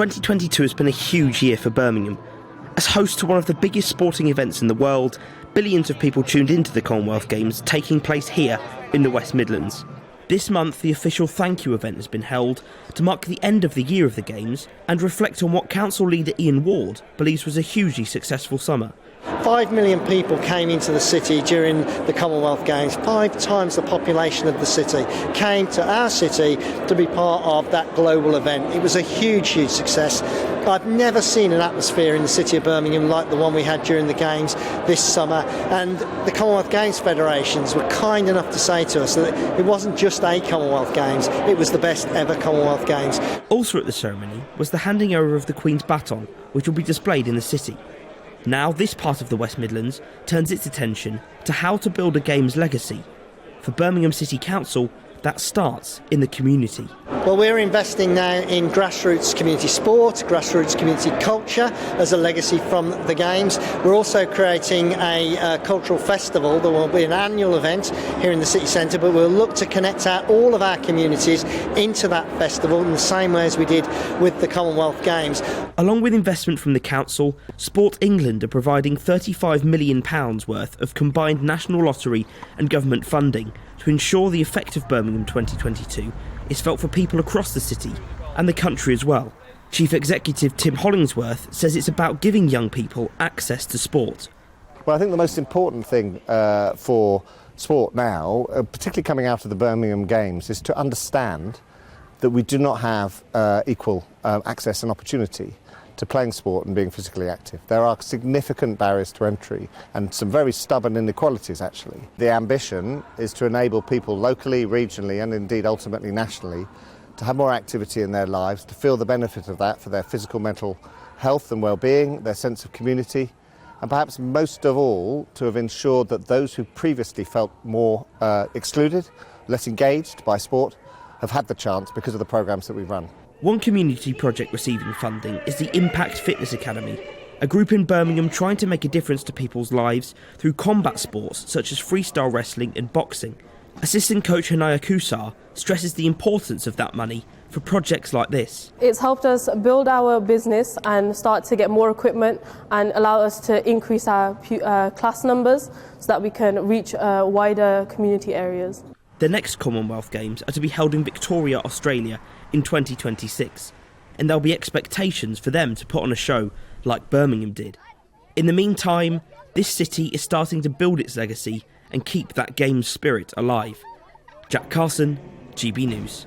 2022 has been a huge year for Birmingham. As host to one of the biggest sporting events in the world, billions of people tuned into the Commonwealth Games taking place here in the West Midlands. This month, the official thank you event has been held to mark the end of the year of the Games and reflect on what Council leader Ian Ward believes was a hugely successful summer. 5 million people came into the city during the Commonwealth Games. 5 times the population of the city came to our city to be part of that global event. It was a huge, huge success. I've never seen an atmosphere in the city of Birmingham like the one we had during the Games this summer, and the Commonwealth Games federations were kind enough to say to us that it wasn't just a Commonwealth Games, it was the best ever Commonwealth Games. Also at the ceremony was the handing over of the Queen's baton, which will be displayed in the city. Now this part of the West Midlands turns its attention to how to build a Games legacy. For Birmingham City Council, that starts in the community. Well, we're investing now in grassroots community sport, grassroots community culture as a legacy from the Games. We're also creating a cultural festival. There will be an annual event here in the city centre, but we'll look to connect out all of our communities into that festival in the same way as we did with the Commonwealth Games. Along with investment from the Council, Sport England are providing £35 million worth of combined National Lottery and government funding to ensure the effect of Birmingham 2022 is felt for people across the city and the country as well. Chief Executive Tim Hollingsworth says it's about giving young people access to sport. Well, I think the most important thing for sport now, particularly coming out of the Birmingham Games, is to understand that we do not have equal access and opportunity to playing sport and being physically active. There are significant barriers to entry and some very stubborn inequalities, actually. The ambition is to enable people locally, regionally and indeed ultimately nationally to have more activity in their lives, to feel the benefit of that for their physical, mental health and well-being, their sense of community, and perhaps most of all to have ensured that those who previously felt more excluded, less engaged by sport, have had the chance because of the programmes that we've run. One community project receiving funding is the Impact Fitness Academy, a group in Birmingham trying to make a difference to people's lives through combat sports such as freestyle wrestling and boxing. Assistant coach Hanaya Kusar stresses the importance of that money for projects like this. It's helped us build our business and start to get more equipment and allow us to increase our class numbers so that we can reach wider community areas. The next Commonwealth Games are to be held in Victoria, Australia in 2026, and there'll be expectations for them to put on a show like Birmingham did. In the meantime, this city is starting to build its legacy and keep that Games spirit alive. Jack Carson, GB News.